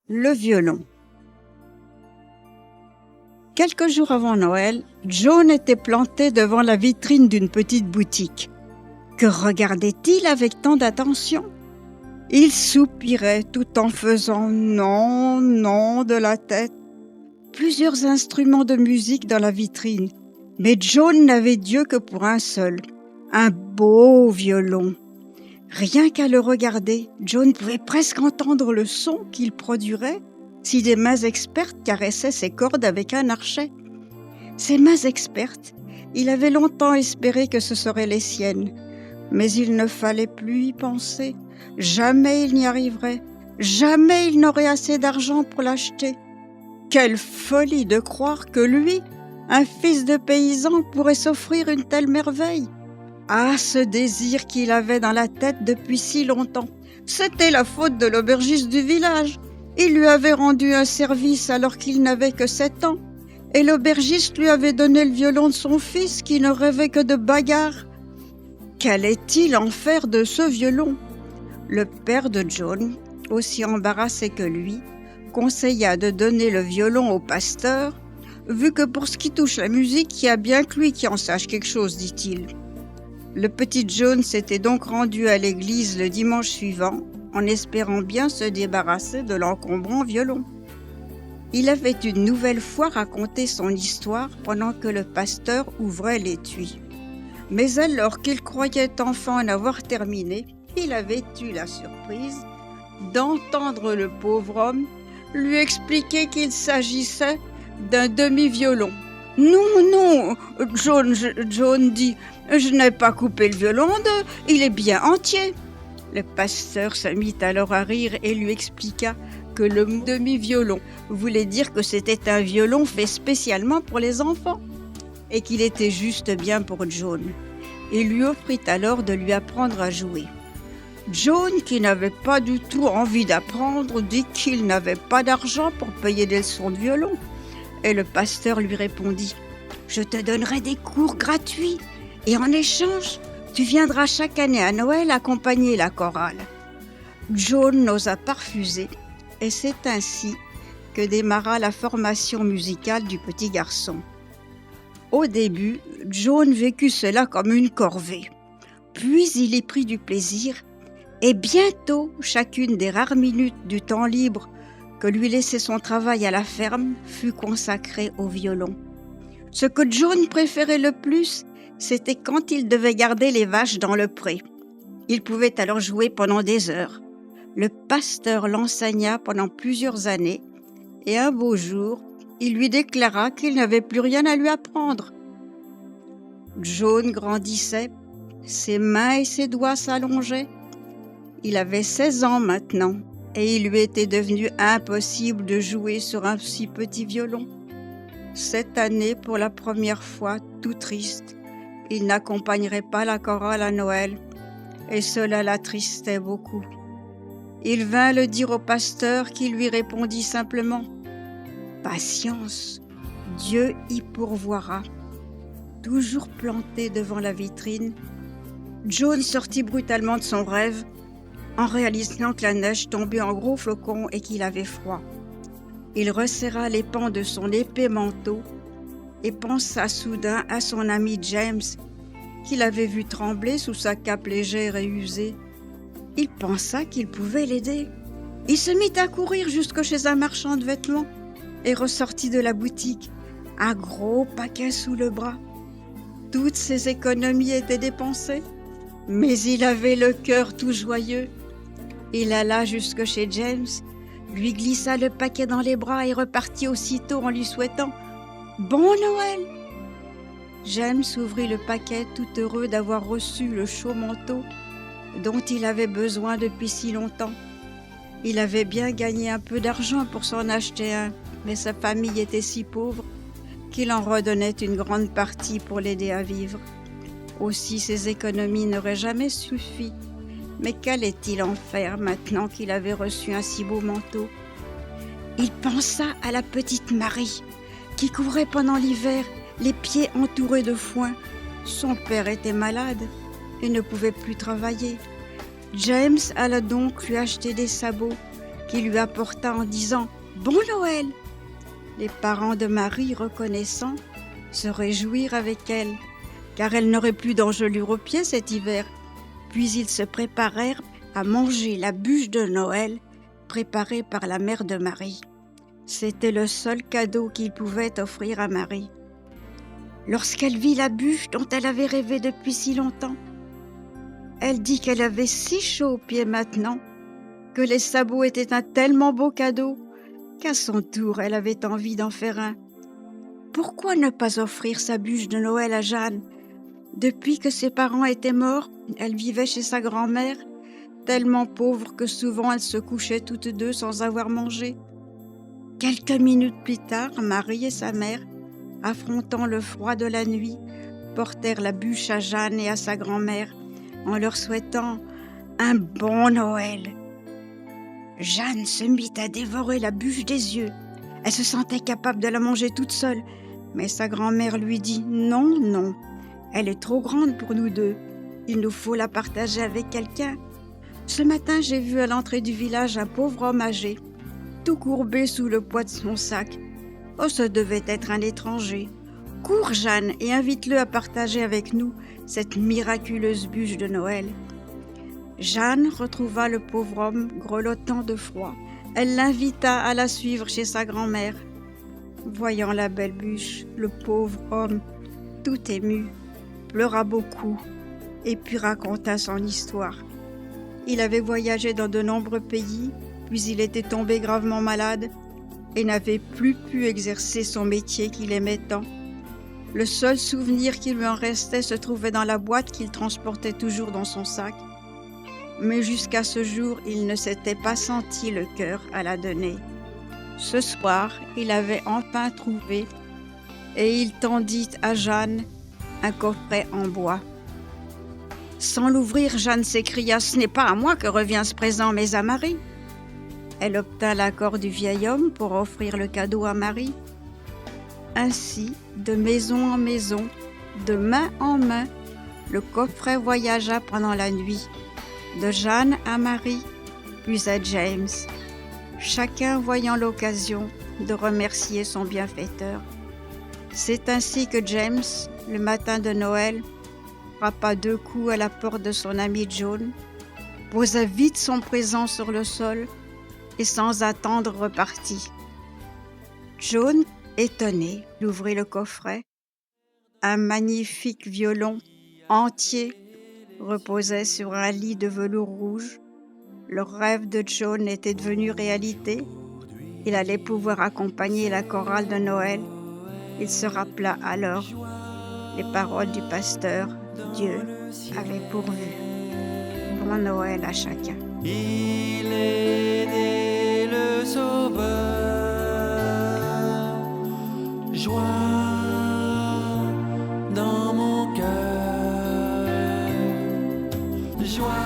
Le violon. Quelques jours avant Noël, John était planté devant la vitrine d'une petite boutique. Que regardait-il avec tant d'attention? Il soupirait tout en faisant « non, non » de la tête. Plusieurs instruments de musique dans la vitrine, mais John n'avait d'yeux que pour un seul, un beau violon. Rien qu'à le regarder, John pouvait presque entendre le son qu'il produirait si des mains expertes caressaient ses cordes avec un archet. Ces mains expertes, il avait longtemps espéré que ce seraient les siennes, mais il ne fallait plus y penser. Jamais il n'y arriverait, jamais il n'aurait assez d'argent pour l'acheter. Quelle folie de croire que lui, un fils de paysan, pourrait s'offrir une telle merveille! Ah, ce désir qu'il avait dans la tête depuis si longtemps! C'était la faute de l'aubergiste du village. Il lui avait rendu un service alors qu'il n'avait que 7 ans, et l'aubergiste lui avait donné le violon de son fils qui ne rêvait que de bagarre. Qu'allait-il en faire de ce violon? Le père de John, aussi embarrassé que lui, conseilla de donner le violon au pasteur, vu que pour ce qui touche la musique, il y a bien que lui qui en sache quelque chose, dit-il. Le petit John s'était donc rendu à l'église le dimanche suivant, en espérant bien se débarrasser de l'encombrant violon. Il avait une nouvelle fois raconté son histoire pendant que le pasteur ouvrait l'étui. Mais alors qu'il croyait enfin en avoir terminé, il avait eu la surprise d'entendre le pauvre homme lui expliquer qu'il s'agissait d'un demi-violon. « Non, non, John dit, je n'ai pas coupé le violon en deux, il est bien entier. » Le pasteur se mit alors à rire et lui expliqua que le demi-violon voulait dire que c'était un violon fait spécialement pour les enfants et qu'il était juste bien pour John. Il lui offrit alors de lui apprendre à jouer. John, qui n'avait pas du tout envie d'apprendre, dit qu'il n'avait pas d'argent pour payer des leçons de violon. Et le pasteur lui répondit « Je te donnerai des cours gratuits et en échange, tu viendras chaque année à Noël accompagner la chorale. » John n'osa pas refuser et c'est ainsi que démarra la formation musicale du petit garçon. Au début, John vécut cela comme une corvée. Puis il y prit du plaisir et bientôt chacune des rares minutes du temps libre que lui laissait son travail à la ferme fut consacrée au violon. Ce que John préférait le plus, c'était quand il devait garder les vaches dans le pré. Il pouvait alors jouer pendant des heures. Le pasteur l'enseigna pendant plusieurs années et un beau jour, il lui déclara qu'il n'avait plus rien à lui apprendre. John grandissait, ses mains et ses doigts s'allongeaient. Il avait 16 ans maintenant et il lui était devenu impossible de jouer sur un si petit violon. Cette année, pour la première fois, tout triste, il n'accompagnerait pas la chorale à Noël et cela l'attristait beaucoup. Il vint le dire au pasteur qui lui répondit simplement « Patience, Dieu y pourvoira ». Toujours planté devant la vitrine, John sortit brutalement de son rêve en réalisant que la neige tombait en gros flocons et qu'il avait froid. Il resserra les pans de son épais manteau et pensa soudain à son ami James, qu'il avait vu trembler sous sa cape légère et usée. Il pensa qu'il pouvait l'aider. Il se mit à courir jusque chez un marchand de vêtements et ressortit de la boutique, un gros paquet sous le bras. Toutes ses économies étaient dépensées, mais il avait le cœur tout joyeux. Il alla jusque chez James, lui glissa le paquet dans les bras et repartit aussitôt en lui souhaitant « Bon Noël !» James ouvrit le paquet tout heureux d'avoir reçu le chaud manteau dont il avait besoin depuis si longtemps. Il avait bien gagné un peu d'argent pour s'en acheter un, mais sa famille était si pauvre qu'il en redonnait une grande partie pour l'aider à vivre. Aussi ses économies n'auraient jamais suffi. Mais qu'allait-il en faire maintenant qu'il avait reçu un si beau manteau? Il pensa à la petite Marie, qui courait pendant l'hiver, les pieds entourés de foin. Son père était malade et ne pouvait plus travailler. James alla donc lui acheter des sabots qui lui apporta en disant « Bon Noël !» Les parents de Marie, reconnaissant, se réjouirent avec elle, car elle n'aurait plus d'engelure aux pieds cet hiver. Puis ils se préparèrent à manger la bûche de Noël préparée par la mère de Marie. C'était le seul cadeau qu'ils pouvaient offrir à Marie. Lorsqu'elle vit la bûche dont elle avait rêvé depuis si longtemps, elle dit qu'elle avait si chaud aux pieds maintenant, que les sabots étaient un tellement beau cadeau qu'à son tour elle avait envie d'en faire un. Pourquoi ne pas offrir sa bûche de Noël à Jeanne? Depuis que ses parents étaient morts, elle vivait chez sa grand-mère, tellement pauvre que souvent elles se couchaient toutes deux sans avoir mangé. Quelques minutes plus tard, Marie et sa mère, affrontant le froid de la nuit, portèrent la bûche à Jeanne et à sa grand-mère en leur souhaitant un bon Noël. Jeanne se mit à dévorer la bûche des yeux. Elle se sentait capable de la manger toute seule, mais sa grand-mère lui dit « Non, non, elle est trop grande pour nous deux. Il nous faut la partager avec quelqu'un. Ce matin, j'ai vu à l'entrée du village un pauvre homme âgé, tout courbé sous le poids de son sac. Oh, ce devait être un étranger. Cours, Jeanne, et invite-le à partager avec nous cette miraculeuse bûche de Noël. » Jeanne retrouva le pauvre homme grelottant de froid. Elle l'invita à la suivre chez sa grand-mère. Voyant la belle bûche, le pauvre homme, tout ému, pleura beaucoup et puis raconta son histoire. Il avait voyagé dans de nombreux pays, puis il était tombé gravement malade et n'avait plus pu exercer son métier qu'il aimait tant. Le seul souvenir qui lui en restait se trouvait dans la boîte qu'il transportait toujours dans son sac. Mais jusqu'à ce jour, il ne s'était pas senti le cœur à la donner. Ce soir, il avait enfin trouvé et il tendit à Jeanne un coffret en bois. Sans l'ouvrir, Jeanne s'écria « Ce n'est pas à moi que revient ce présent, mais à Marie. » Elle obtint l'accord du vieil homme pour offrir le cadeau à Marie. Ainsi, de maison en maison, de main en main, le coffret voyagea pendant la nuit, de Jeanne à Marie, puis à James, chacun voyant l'occasion de remercier son bienfaiteur. C'est ainsi que James, le matin de Noël, frappa 2 coups à la porte de son ami John, posa vite son présent sur le sol et sans attendre repartit. John, étonné, ouvrit le coffret. Un magnifique violon entier reposait sur un lit de velours rouge. Le rêve de John était devenu réalité. Il allait pouvoir accompagner la chorale de Noël. Il se rappela alors les paroles du pasteur. Dieu avait pourvu. Bon Noël à chacun. Il est né le Sauveur, joie dans mon cœur, joie.